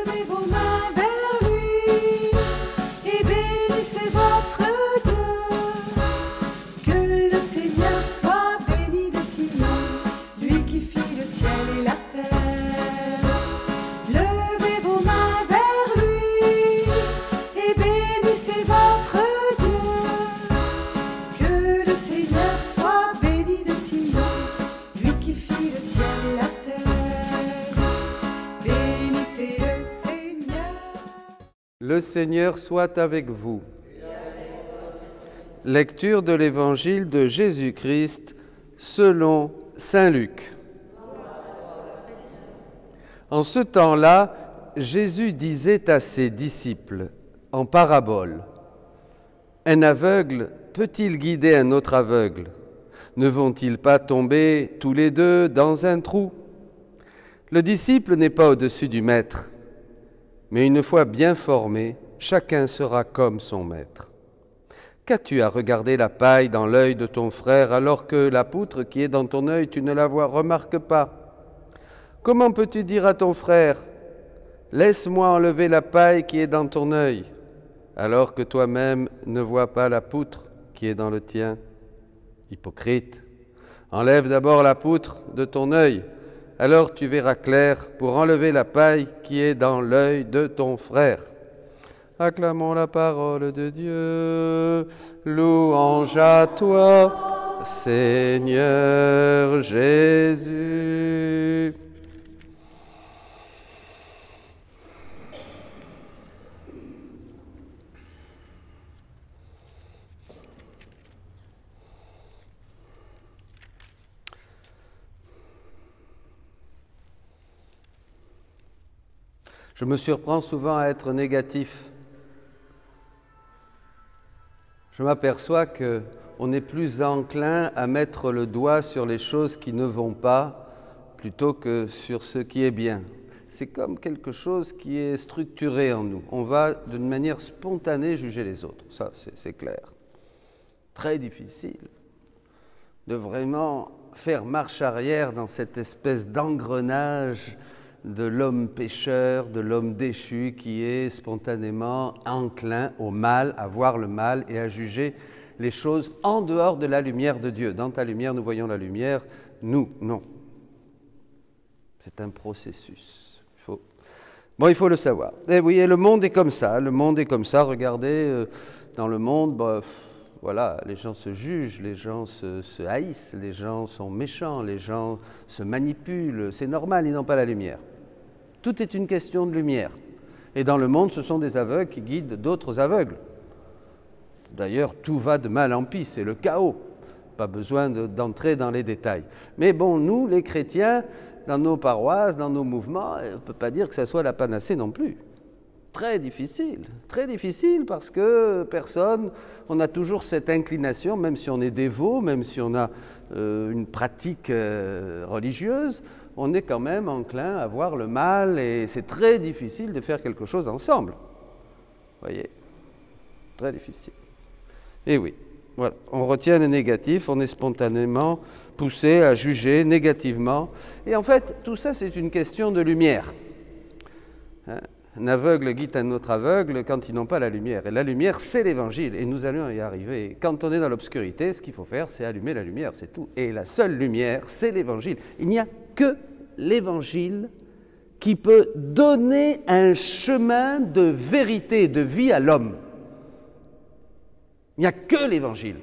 Levez vos mains vers lui et bénissez votre Dieu. Que le Seigneur soit béni de Sion, lui qui fit le ciel et la terre. Levez vos mains vers lui et bénissez votre Dieu. Que le Seigneur soit béni de Sion, lui qui fit le ciel et la terre. Bénissez le Seigneur. Le Seigneur soit avec vous. Lecture de l'Évangile de Jésus-Christ selon saint Luc. En ce temps-là, Jésus disait à ses disciples, en parabole, « Un aveugle peut-il guider un autre aveugle? Ne vont-ils pas tomber tous les deux dans un trou? Le disciple n'est pas au-dessus du maître, mais une fois bien formé, chacun sera comme son maître. Qu'as-tu à regarder la paille dans l'œil de ton frère alors que la poutre qui est dans ton œil, tu ne la remarques pas? Comment peux-tu dire à ton frère, « Laisse-moi enlever la paille qui est dans ton œil », alors que toi-même ne vois pas la poutre qui est dans le tien? Hypocrite, enlève d'abord la poutre de ton œil, alors tu verras clair pour enlever la paille qui est dans l'œil de ton frère. Acclamons la parole de Dieu. Louange à toi, Seigneur Jésus. Je me surprends souvent à être négatif. Je m'aperçois qu'on est plus enclin à mettre le doigt sur les choses qui ne vont pas plutôt que sur ce qui est bien. C'est comme quelque chose qui est structuré en nous. On va d'une manière spontanée juger les autres, ça c'est clair. Très difficile de vraiment faire marche arrière dans cette espèce d'engrenage de l'homme pécheur, de l'homme déchu qui est spontanément enclin au mal, à voir le mal et à juger les choses en dehors de la lumière de Dieu. Dans ta lumière, nous voyons la lumière, nous, non. C'est un processus. Il faut le savoir. Et oui, et le monde est comme ça, regardez, dans le monde, voilà, les gens se jugent, les gens se haïssent, les gens sont méchants, les gens se manipulent, c'est normal, ils n'ont pas la lumière. Tout est une question de lumière. Et dans le monde, ce sont des aveugles qui guident d'autres aveugles. D'ailleurs, tout va de mal en pis, c'est le chaos. Pas besoin d'entrer dans les détails. Mais bon, nous, les chrétiens, dans nos paroisses, dans nos mouvements, on ne peut pas dire que ça soit la panacée non plus. Très difficile parce que personne, on a toujours cette inclination, même si on est dévot, même si on a une pratique religieuse, on est quand même enclin à voir le mal et c'est très difficile de faire quelque chose ensemble. Vous voyez, très difficile. Et oui, voilà, on retient le négatif, on est spontanément poussé à juger négativement. Et en fait, tout ça, c'est une question de lumière. Un aveugle guide un autre aveugle quand ils n'ont pas la lumière. Et la lumière, c'est l'Évangile. Et nous allons y arriver. Quand on est dans l'obscurité, ce qu'il faut faire, c'est allumer la lumière, c'est tout. Et la seule lumière, c'est l'Évangile. Il n'y a que l'Évangile qui peut donner un chemin de vérité, de vie à l'homme. Il n'y a que l'Évangile.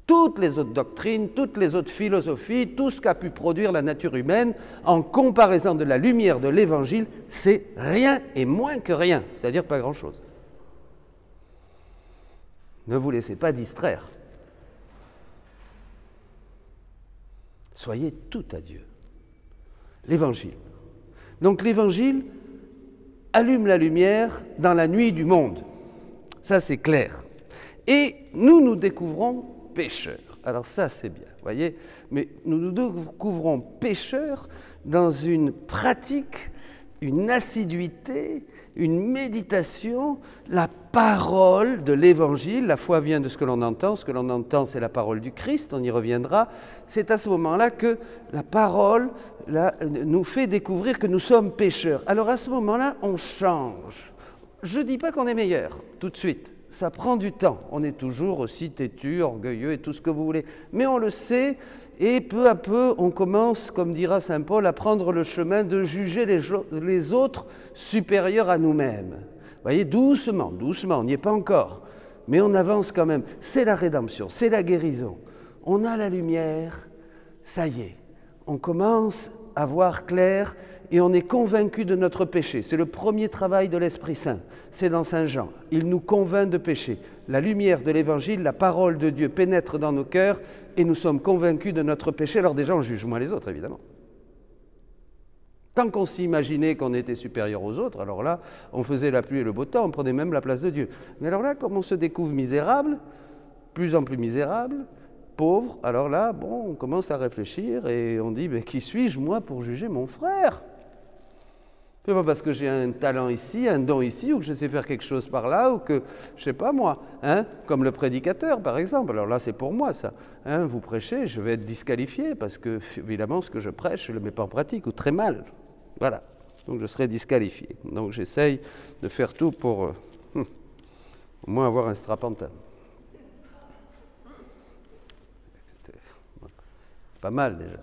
Toutes les autres doctrines, toutes les autres philosophies, tout ce qu'a pu produire la nature humaine, en comparaison de la lumière de l'Évangile, c'est rien et moins que rien, c'est-à-dire pas grand-chose. Ne vous laissez pas distraire. Soyez tout à Dieu. L'Évangile. Donc l'Évangile allume la lumière dans la nuit du monde. Ça, c'est clair. Et nous découvrons pécheurs. Alors ça, c'est bien, voyez. Mais nous découvrons pécheurs dans une pratique une assiduité, une méditation, la parole de l'Évangile. La foi vient de ce que l'on entend c'est la parole du Christ, on y reviendra. C'est à ce moment-là que la parole nous fait découvrir que nous sommes pécheurs. Alors à ce moment-là, on change. Je ne dis pas qu'on est meilleur, tout de suite. Ça prend du temps. On est toujours aussi têtu, orgueilleux et tout ce que vous voulez. Mais on le sait, et peu à peu, on commence, comme dira saint Paul, à prendre le chemin de juger les autres supérieurs à nous-mêmes. Vous voyez, doucement, doucement, on n'y est pas encore. Mais on avance quand même. C'est la rédemption, c'est la guérison. On a la lumière, ça y est. On commence à voir clair et on est convaincu de notre péché. C'est le premier travail de l'Esprit Saint. C'est dans Saint Jean. Il nous convainc de péché. La lumière de l'Évangile, la parole de Dieu pénètre dans nos cœurs et nous sommes convaincus de notre péché. Alors déjà, on juge moins les autres, évidemment. Tant qu'on s'imaginait qu'on était supérieur aux autres, alors là, on faisait la pluie et le beau temps, on prenait même la place de Dieu. Mais alors là, comme on se découvre misérable, plus en plus misérable, pauvre, alors là, bon, on commence à réfléchir et on dit, mais qui suis-je, moi, pour juger mon frère ? C'est pas parce que j'ai un talent ici, un don ici, ou que je sais faire quelque chose par là, ou que, je sais pas moi, hein, comme le prédicateur par exemple. Alors là, c'est pour moi ça. Hein, vous prêchez, je vais être disqualifié parce que, évidemment, ce que je prêche, je ne le mets pas en pratique, ou très mal. Voilà. Donc je serai disqualifié. Donc j'essaye de faire tout pour au moins avoir un strapantin. Pas mal déjà.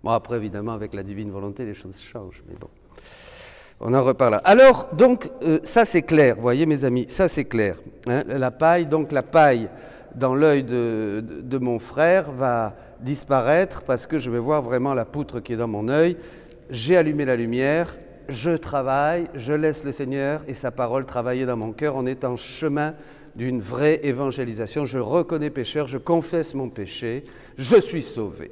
Bon, après, évidemment, avec la divine volonté, les choses changent, mais bon. On en reparlera. Alors, donc, ça c'est clair, vous voyez mes amis, ça c'est clair. Hein, la paille dans l'œil de mon frère va disparaître parce que je vais voir vraiment la poutre qui est dans mon œil. J'ai allumé la lumière, je travaille, je laisse le Seigneur et sa parole travailler dans mon cœur. On est en chemin d'une vraie évangélisation. Je reconnais pécheur, je confesse mon péché, je suis sauvé.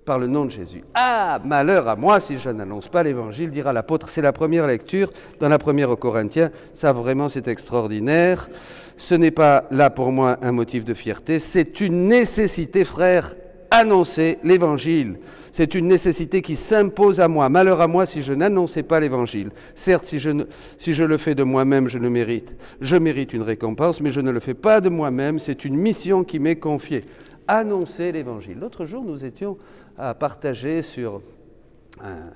Par le nom de Jésus. Ah, malheur à moi si je n'annonce pas l'Évangile, dira l'apôtre. C'est la première lecture dans la première aux Corinthiens. Ça, vraiment, c'est extraordinaire. Ce n'est pas là, pour moi, un motif de fierté. C'est une nécessité, frère, annoncer l'Évangile. C'est une nécessité qui s'impose à moi. Malheur à moi si je n'annonçais pas l'Évangile. Certes, si je le fais de moi-même, je mérite une récompense, mais je ne le fais pas de moi-même. C'est une mission qui m'est confiée. Annoncer l'Évangile. L'autre jour, nous étions à partager sur un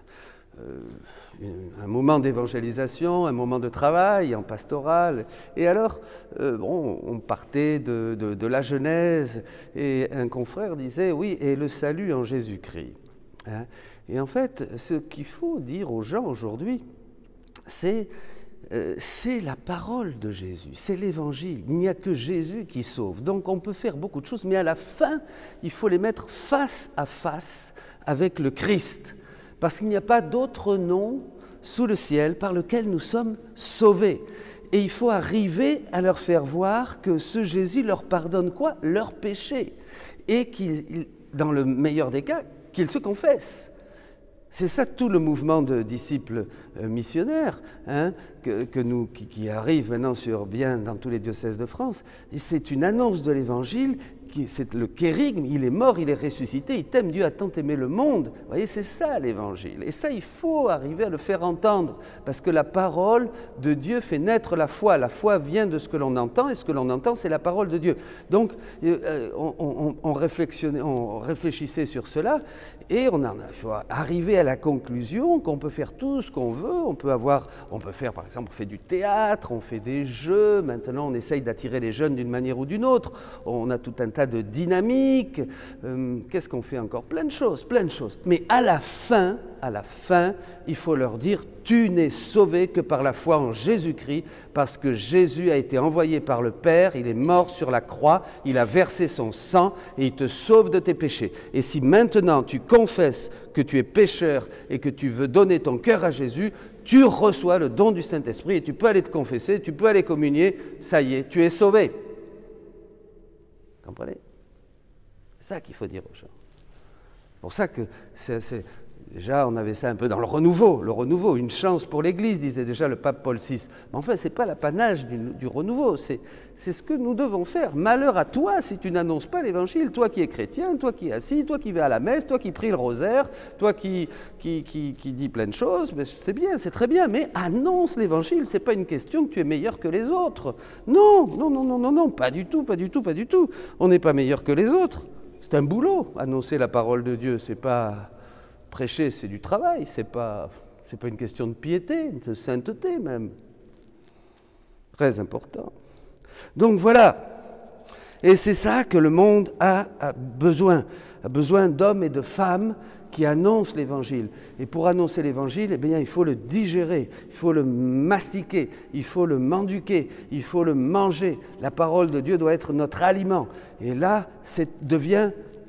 moment d'évangélisation, un moment de travail en pastoral. Et alors, on partait de la Genèse et un confrère disait, oui, et le salut en Jésus-Christ. Hein? Et en fait, ce qu'il faut dire aux gens aujourd'hui, c'est la parole de Jésus, c'est l'Évangile. Il n'y a que Jésus qui sauve. Donc on peut faire beaucoup de choses, mais à la fin, il faut les mettre face à face avec le Christ. Parce qu'il n'y a pas d'autre nom sous le ciel par lequel nous sommes sauvés. Et il faut arriver à leur faire voir que ce Jésus leur pardonne quoi ? Leurs péchés. Et dans le meilleur des cas, qu'ils se confessent. C'est ça tout le mouvement de disciples missionnaires hein, qui arrive maintenant dans tous les diocèses de France. C'est une annonce de l'Évangile, c'est le kérygme, il est mort, il est ressuscité, il t'aime, Dieu a tant aimé le monde. Vous voyez, c'est ça l'Évangile. Et ça, il faut arriver à le faire entendre, parce que la parole de Dieu fait naître la foi. La foi vient de ce que l'on entend, et ce que l'on entend, c'est la parole de Dieu. Donc, on réfléchissait sur cela, et il faut arriver à la conclusion qu'on peut faire tout ce qu'on veut. On peut faire, par exemple, on fait du théâtre, on fait des jeux. Maintenant, on essaye d'attirer les jeunes d'une manière ou d'une autre. On a tout un tas de dynamiques. Qu'est-ce qu'on fait encore ? Plein de choses. Mais à la fin, il faut leur dire, tu n'es sauvé que par la foi en Jésus-Christ, parce que Jésus a été envoyé par le Père, il est mort sur la croix, il a versé son sang et il te sauve de tes péchés. Et si maintenant tu confesses que tu es pécheur et que tu veux donner ton cœur à Jésus, tu reçois le don du Saint-Esprit et tu peux aller te confesser, tu peux aller communier, ça y est, tu es sauvé. Comprenez ? C'est ça qu'il faut dire aux gens. C'est pour ça que Déjà, on avait ça un peu dans le renouveau, une chance pour l'Église, disait déjà le pape Paul VI. Mais enfin, ce n'est pas l'apanage du renouveau, c'est ce que nous devons faire. Malheur à toi si tu n'annonces pas l'Évangile, toi qui es chrétien, toi qui es assis, toi qui vas à la messe, toi qui pries le rosaire, toi qui dis plein de choses, c'est bien, c'est très bien, mais annonce l'Évangile, ce n'est pas une question que tu es meilleur que les autres. Non, non, non, non, non, non, pas du tout, pas du tout, pas du tout. On n'est pas meilleur que les autres. C'est un boulot, annoncer la parole de Dieu, c'est pas... Prêcher, c'est du travail, c'est pas une question de piété, de sainteté même. Très important. Donc voilà, et c'est ça que le monde a besoin d'hommes et de femmes qui annoncent l'Évangile. Et pour annoncer l'Évangile, eh bien, il faut le digérer, il faut le mastiquer, il faut le mendiquer, il faut le manger. La parole de Dieu doit être notre aliment. Et là,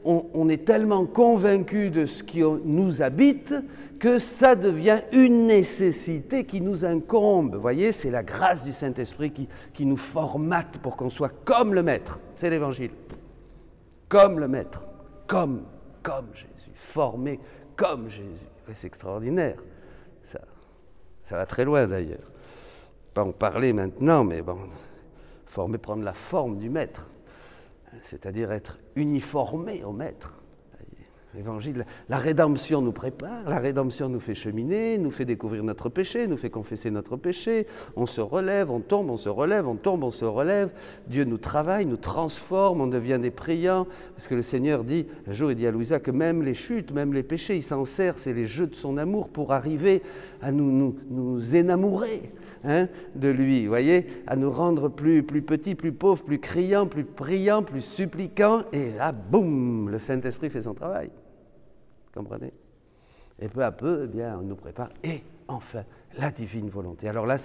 on est tellement convaincu de ce qui nous habite que ça devient une nécessité qui nous incombe. Vous voyez, c'est la grâce du Saint-Esprit qui nous formate pour qu'on soit comme le Maître. C'est l'Évangile. Comme le Maître. Comme Jésus. Formé comme Jésus. C'est extraordinaire. Ça va très loin d'ailleurs. Pas en parler maintenant, mais bon, prendre la forme du Maître. C'est-à-dire être uniformé au Maître. L'Évangile, la rédemption nous prépare, la rédemption nous fait cheminer, nous fait découvrir notre péché, nous fait confesser notre péché, on se relève, on tombe, on se relève, on tombe, on se relève, Dieu nous travaille, nous transforme, on devient des priants, parce que le Seigneur dit, un jour il dit à Louisa que même les chutes, même les péchés, il s'en sert, c'est les jeux de son amour pour arriver à nous énamourer. De lui, vous voyez, à nous rendre plus petits, plus pauvres, plus criants, plus priants, plus suppliants, et là, boum, le Saint-Esprit fait son travail. Comprenez? Et peu à peu, eh bien, on nous prépare, et enfin, la divine volonté. Alors là,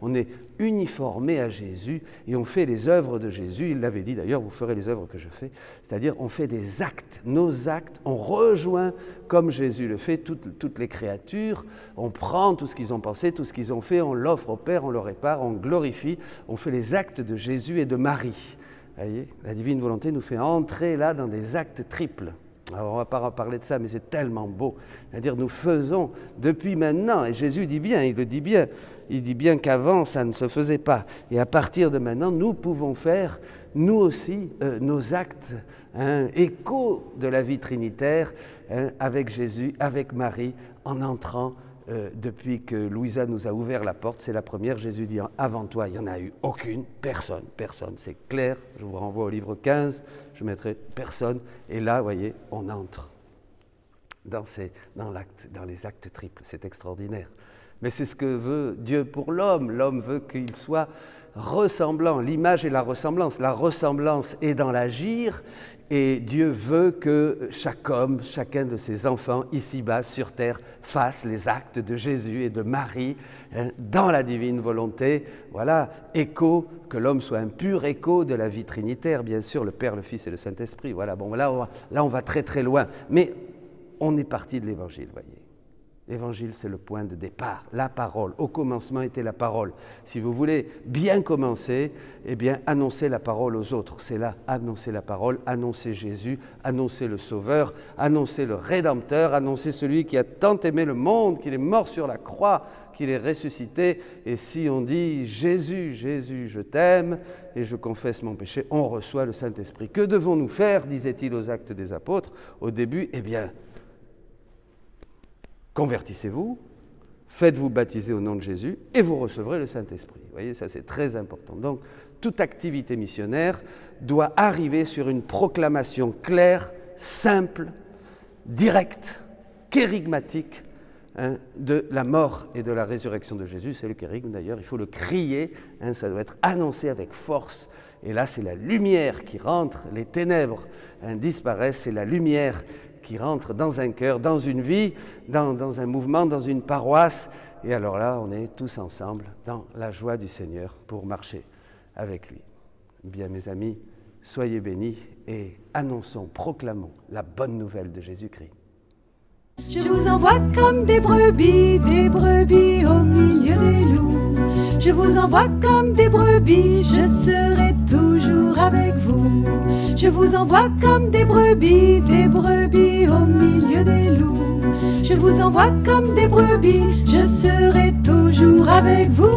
on est uniformé à Jésus, et on fait les œuvres de Jésus, il l'avait dit d'ailleurs, vous ferez les œuvres que je fais, c'est-à-dire on fait des actes, nos actes, on rejoint comme Jésus le fait, toutes les créatures, on prend tout ce qu'ils ont pensé, tout ce qu'ils ont fait, on l'offre au Père, on le répare, on glorifie, on fait les actes de Jésus et de Marie. Vous voyez, la divine volonté nous fait entrer là dans des actes triples. Alors on ne va pas parler de ça, mais c'est tellement beau. C'est-à-dire nous faisons depuis maintenant, et Jésus dit bien, il dit bien qu'avant ça ne se faisait pas. Et à partir de maintenant, nous pouvons faire, nous aussi, nos actes, écho de la vie trinitaire, avec Jésus, avec Marie, en entrant. Depuis que Louisa nous a ouvert la porte, c'est la première, Jésus dit avant toi, il n'y en a eu aucune, personne, c'est clair, je vous renvoie au livre 15, je mettrai personne, et là, vous voyez, on entre dans les actes triples, c'est extraordinaire. Mais c'est ce que veut Dieu pour l'homme veut qu'il soit ressemblant, l'image et la ressemblance est dans l'agir, et Dieu veut que chaque homme, chacun de ses enfants, ici-bas, sur terre, fasse les actes de Jésus et de Marie, dans la divine volonté. Voilà, écho, que l'homme soit un pur écho de la vie trinitaire, bien sûr, le Père, le Fils et le Saint-Esprit. Voilà, bon, là on va très très loin, mais on est parti de l'Évangile, voyez. L'Évangile, c'est le point de départ, la parole. Au commencement était la parole. Si vous voulez bien commencer, eh bien, annoncez la parole aux autres. C'est là, annoncer la parole, annoncer Jésus, annoncer le Sauveur, annoncer le Rédempteur, annoncer celui qui a tant aimé le monde, qu'il est mort sur la croix, qu'il est ressuscité. Et si on dit « Jésus, Jésus, je t'aime et je confesse mon péché », on reçoit le Saint-Esprit. Que devons-nous faire, disait-il aux Actes des Apôtres au début? Eh bien, convertissez-vous, faites-vous baptiser au nom de Jésus et vous recevrez le Saint-Esprit. Vous voyez, ça c'est très important. Donc, toute activité missionnaire doit arriver sur une proclamation claire, simple, directe, kérigmatique de la mort et de la résurrection de Jésus. C'est le kérigme d'ailleurs, il faut le crier, ça doit être annoncé avec force. Et là, c'est la lumière qui rentre, les ténèbres disparaissent, c'est la lumière qui rentre dans un cœur, dans une vie, dans un mouvement, dans une paroisse. Et alors là, on est tous ensemble dans la joie du Seigneur pour marcher avec lui. Bien, mes amis, soyez bénis et annonçons, proclamons la bonne nouvelle de Jésus-Christ. Je vous envoie comme des brebis au milieu des loups. Je vous envoie comme des brebis, je serai toujours avec vous. Je vous envoie comme des brebis au milieu des loups. Je vous envoie comme des brebis, je serai toujours avec vous.